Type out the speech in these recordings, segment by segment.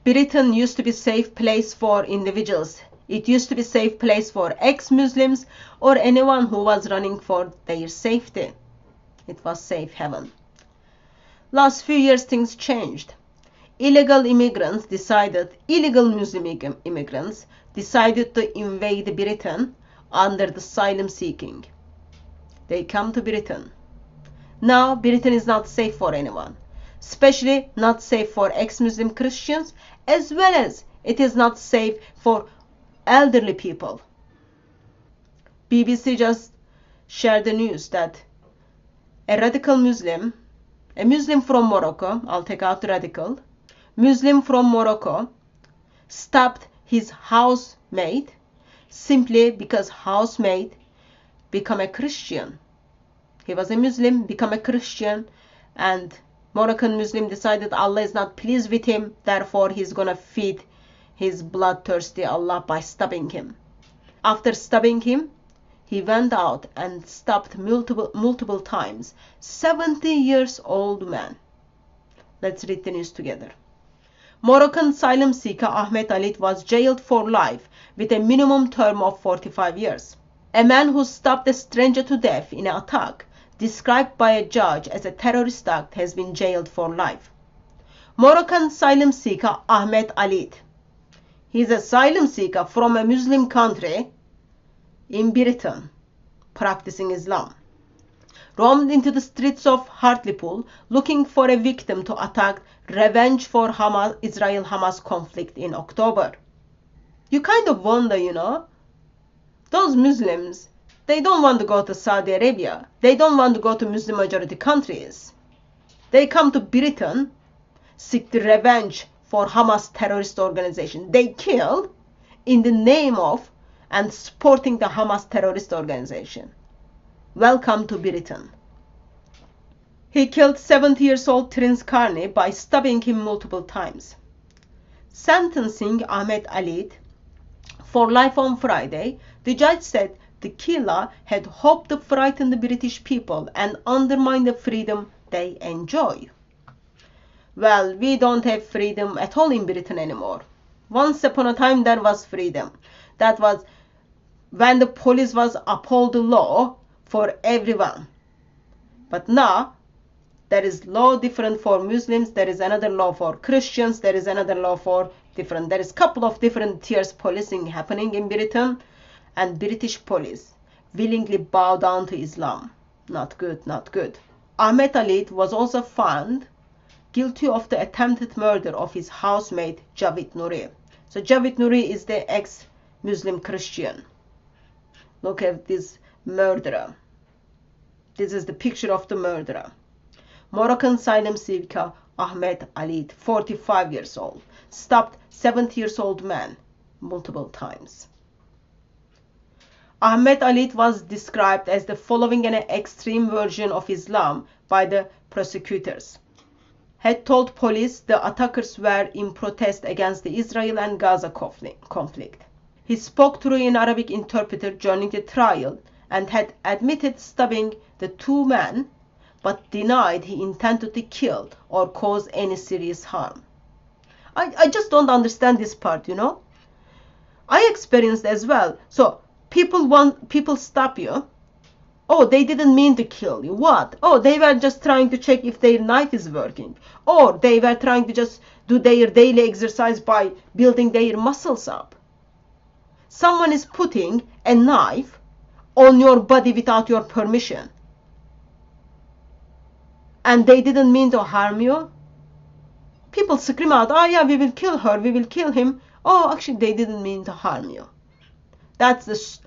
Britain used to be a safe place for individuals. It used to be a safe place for ex-Muslims or anyone who was running for their safety. It was safe haven. Last few years things changed. Illegal Muslim immigrants decided to invade Britain under the asylum seeking. They come to Britain. Now Britain is not safe for anyone, especially not safe for ex-Muslim Christians, as well as it is not safe for elderly people. BBC just shared the news that a Muslim from Morocco, I'll take out the radical, Muslim from Morocco stabbed his housemate simply because housemate become a Christian. He was a Muslim, become a Christian, and Moroccan Muslim decided Allah is not pleased with him, therefore he's gonna feed his bloodthirsty Allah by stabbing him. After stabbing him, he went out and stabbed multiple times. 70 years old man. Let's read the news together. Moroccan asylum seeker Ahmed Alit was jailed for life with a minimum term of 45 years. A man who stabbed a stranger to death in an attack described by a judge as a terrorist act has been jailed for life. Moroccan asylum seeker Ahmed Alit. He is an asylum seeker from a Muslim country in Britain, practicing Islam. Roamed into the streets of Hartlepool looking for a victim to attack revenge for Israel-Hamas conflict in October. You kind of wonder, those Muslims, they don't want to go to Saudi Arabia. They don't want to go to Muslim majority countries. They come to Britain, seek the revenge for Hamas terrorist organization. They kill in the name of and supporting the Hamas terrorist organization. Welcome to Britain. He killed 70-year-old Prince Karni by stabbing him multiple times. Sentencing Ahmed Alit for life on Friday, the judge said the killer had hoped to frighten the British people and undermine the freedom they enjoy. Well, we don't have freedom at all in Britain anymore. Once upon a time there was freedom. That was when the police was uphold the law for everyone. But now there is law different for Muslims, there is another law for Christians, there is another law for different. There is a couple of different tiers policing happening in Britain, and British police willingly bow down to Islam. Not good, not good. Ahmed Alit was also found guilty of the attempted murder of his housemate Javed Nouri. So Javed Nouri is the ex-Muslim Christian. Look at this murderer. This is the picture of the murderer. Moroccan asylum seeker Ahmed Alit, 45 years old, stabbed 70-year-old man multiple times. Ahmed Alit was described as the following an extreme version of Islam by the prosecutors. Had told police the attackers were in protest against the Israel and Gaza conflict. He spoke through an Arabic interpreter during the trial and had admitted stabbing the two men, but denied he intended to kill or cause any serious harm. I just don't understand this part, I experienced as well. So people stop you. Oh, they didn't mean to kill you. What? Oh, they were just trying to check if their knife is working. Or they were trying to just do their daily exercise by building their muscles up. Someone is putting a knife on your body without your permission. And they didn't mean to harm you. People scream out, oh yeah, we will kill her, we will kill him. Oh, actually they didn't mean to harm you. That's the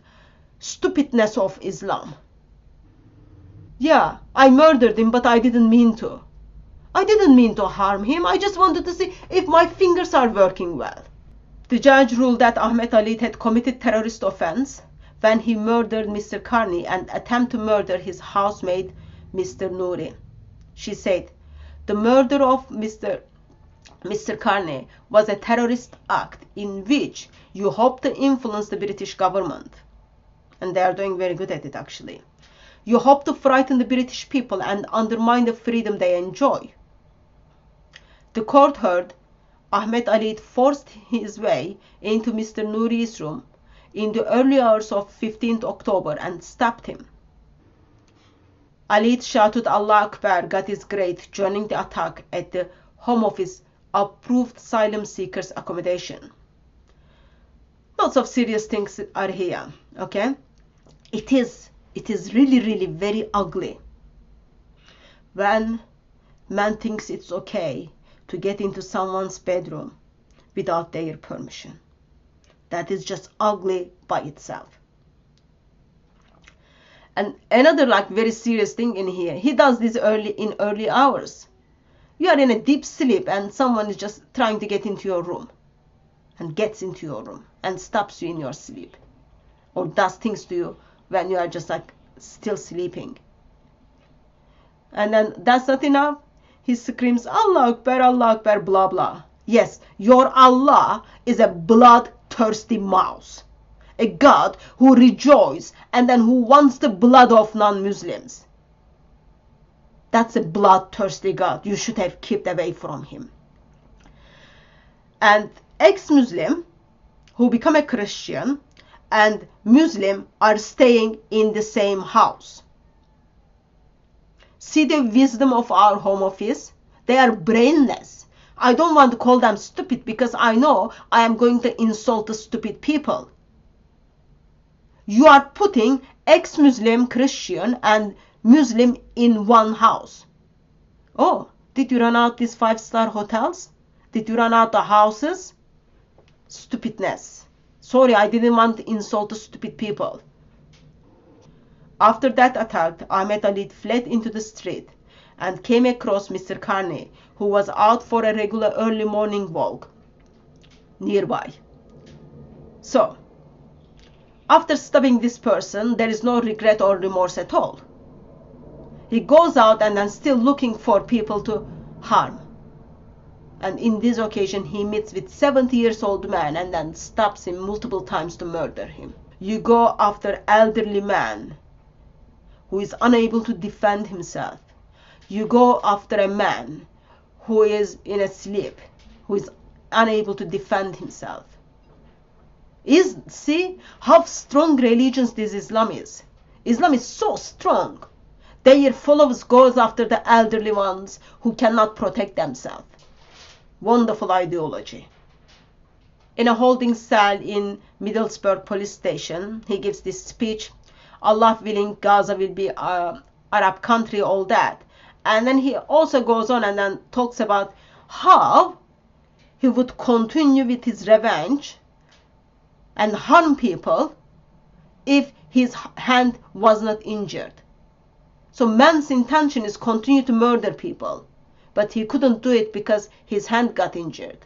stupidness of Islam. Yeah, I murdered him, but I didn't mean to. I didn't mean to harm him. I just wanted to see if my fingers are working well. The judge ruled that Ahmed Alit had committed terrorist offense when he murdered Mr. Karni and attempted to murder his housemate, Mr. Nouri. She said, the murder of Mr. Karni was a terrorist act in which you hope to influence the British government. And they are doing very good at it, actually. You hope to frighten the British people and undermine the freedom they enjoy. The court heard Ahmed Ali forced his way into Mr. Nouri's room in the early hours of 15th October and stabbed him. Ali shouted Allah Akbar, God is great, joining the attack at the home of his approved asylum seekers accommodation. Lots of serious things are here, okay? It is really very ugly when man thinks it's okay to get into someone's bedroom without their permission. That is just ugly by itself. And another very serious thing in here, he does this in early hours. You are in a deep sleep and someone is just trying to get into your room and gets into your room and stops you in your sleep or does things to you when you are just still sleeping. And then that's not enough. He screams, Allah Akbar, blah, blah. Yes, your Allah is a bloodthirsty mouse. A God who rejoices and then who wants the blood of non-Muslims. That's a bloodthirsty God. You should have kept away from him. And ex-Muslim who become a Christian and Muslim are staying in the same house. See the wisdom of our home office? They are brainless. I don't want to call them stupid because I know I am going to insult the stupid people. You are putting ex-Muslim, Christian and Muslim in one house. Oh, did you run out these 5-star hotels? Did you run out the houses? Stupidness. Sorry, I didn't want to insult the stupid people. After that attack, Ahmed Ali fled into the street and came across Mr. Carney, who was out for a regular early morning walk nearby. So, after stabbing this person, there is no regret or remorse at all. He goes out and then still looking for people to harm. And in this occasion, he meets with 70-year-old man and then stabs him multiple times to murder him. You go after elderly man who is unable to defend himself. You go after a man who is in a sleep, who is unable to defend himself. See how strong religions this Islam is. Islam is so strong. Their followers goes after the elderly ones who cannot protect themselves. Wonderful ideology. In a holding cell in Middlesbrough police station, he gives this speech, Allah willing, Gaza will be Arab country, all that. And then he also goes on and then talks about how he would continue with his revenge and harm people if his hand was not injured. So man's intention is continue to murder people, but he couldn't do it because his hand got injured.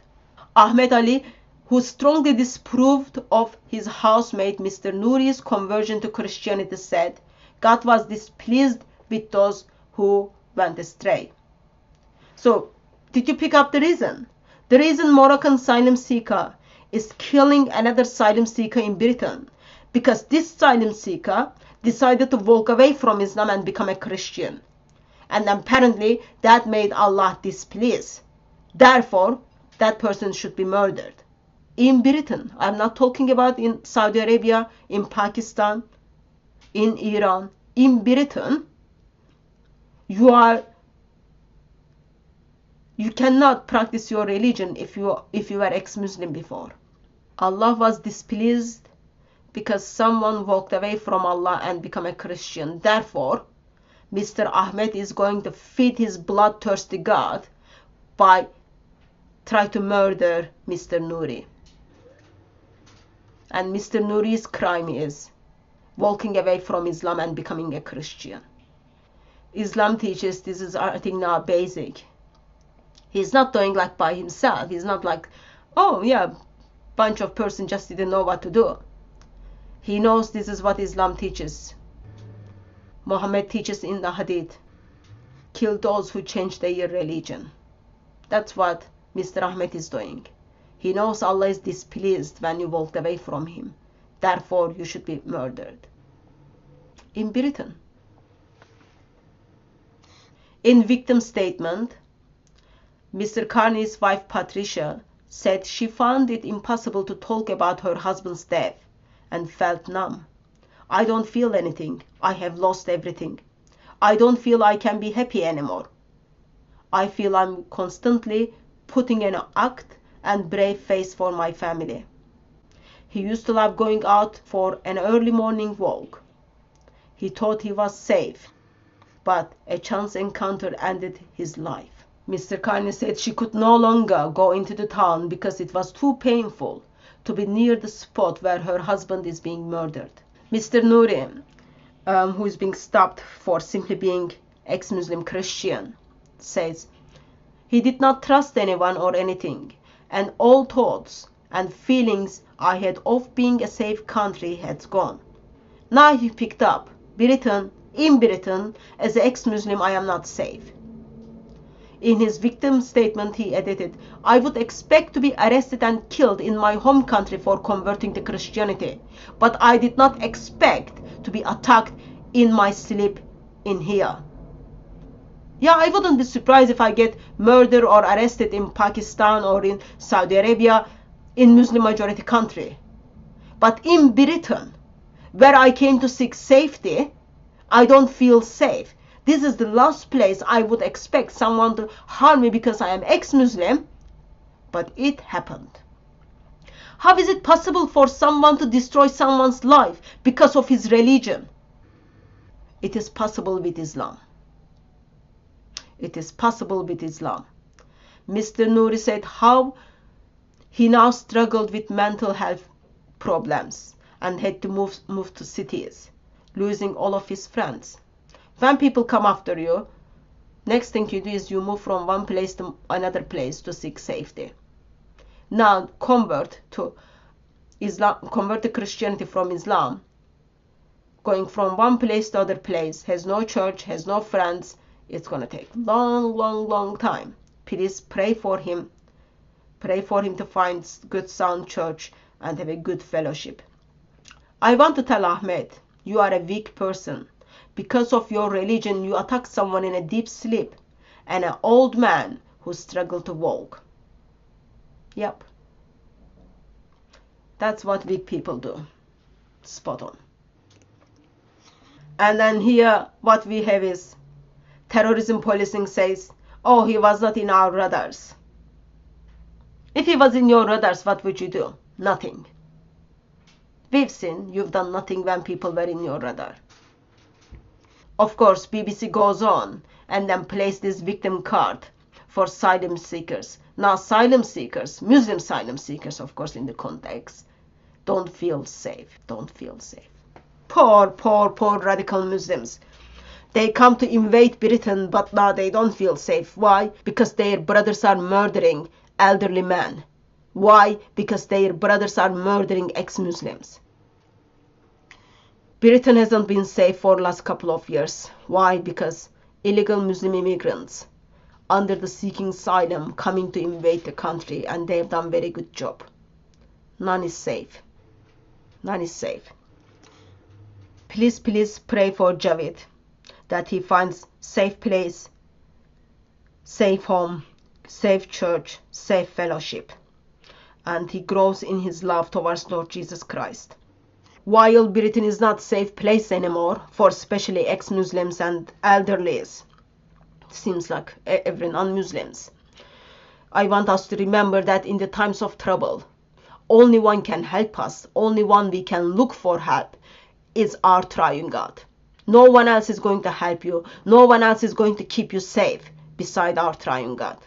Ahmed Ali, who strongly disapproved of his housemate Mr. Nouri's conversion to Christianity, said, God was displeased with those who went astray. So, did you pick up the reason? The reason Moroccan asylum seeker is killing another asylum seeker in Britain, because this asylum seeker decided to walk away from Islam and become a Christian. And apparently that made Allah displeased. Therefore, that person should be murdered. In Britain, I'm not talking about in Saudi Arabia, in Pakistan, in Iran. In Britain, you cannot practice your religion if you were ex-Muslim before. Allah was displeased because someone walked away from Allah and become a Christian. Therefore, Mr. Ahmed is going to feed his bloodthirsty God by trying to murder Mr. Nouri. And Mr. Nouri's crime is walking away from Islam and becoming a Christian. Islam teaches this is, I think, now basic. He's not doing by himself. He's not oh yeah, bunch of person just didn't know what to do. He knows this is what Islam teaches. Muhammad teaches in the Hadith, kill those who change their religion. That's what Mr. Ahmed is doing. He knows Allah is displeased when you walked away from him. Therefore, you should be murdered. In Britain. In victim statement, Mr. Carney's wife Patricia said she found it impossible to talk about her husband's death and felt numb. I don't feel anything. I have lost everything. I don't feel I can be happy anymore. I feel I'm constantly putting an act and brave face for my family. He used to love going out for an early morning walk. He thought he was safe, but a chance encounter ended his life. Mr. Carney said she could no longer go into the town because it was too painful to be near the spot where her husband is being murdered. Mr. Nouri, who is being stopped for simply being ex-Muslim Christian, says he did not trust anyone or anything, and all thoughts and feelings I had of being a safe country had gone. Now he picked up in Britain, as an ex-Muslim I am not safe. In his victim statement he edited, I would expect to be arrested and killed in my home country for converting to Christianity, but I did not expect to be attacked in my sleep in here. Yeah, I wouldn't be surprised if I get murdered or arrested in Pakistan or in Saudi Arabia, in Muslim majority country. But in Britain, where I came to seek safety, I don't feel safe. This is the last place I would expect someone to harm me because I am ex-Muslim, but it happened. How is it possible for someone to destroy someone's life because of his religion? It is possible with Islam. It is possible with Islam. Mr. Nouri said how he now struggled with mental health problems and had to move to cities, losing all of his friends. When people come after you, next thing you do is you move from one place to another place to seek safety. Now convert to Christianity from Islam, going from one place to other place, has no church, has no friends. It's going to take long time. Please pray for him. Pray for him to find good sound church and have a good fellowship. I want to tell Ahmed, you are a weak person. Because of your religion, you attack someone in a deep sleep and an old man who struggled to walk. Yep. That's what weak people do. Spot on. And then here what we have is terrorism policing says, oh, he was not in our radars. If he was in your radars, what would you do? Nothing. We've seen you've done nothing when people were in your radar. Of course, BBC goes on and then plays this victim card for asylum seekers. Now, asylum seekers, Muslim asylum seekers, of course, in the context, don't feel safe. Don't feel safe. Poor radical Muslims. They come to invade Britain, but now they don't feel safe. Why? Because their brothers are murdering elderly men. Why? Because their brothers are murdering ex-Muslims. Britain hasn't been safe for the last couple of years. Why? Because illegal Muslim immigrants under the seeking asylum coming to invade the country, and they've done very good job. None is safe. None is safe. Please pray for Javid, that he finds safe place, safe home, safe church, safe fellowship, and he grows in his love towards Lord Jesus Christ. While Britain is not a safe place anymore for especially ex-Muslims and elderlies, seems like every non-Muslims, I want us to remember that in the times of trouble, only one can help us, only one we can look for help is our triune God. No one else is going to help you. No one else is going to keep you safe beside our triune God.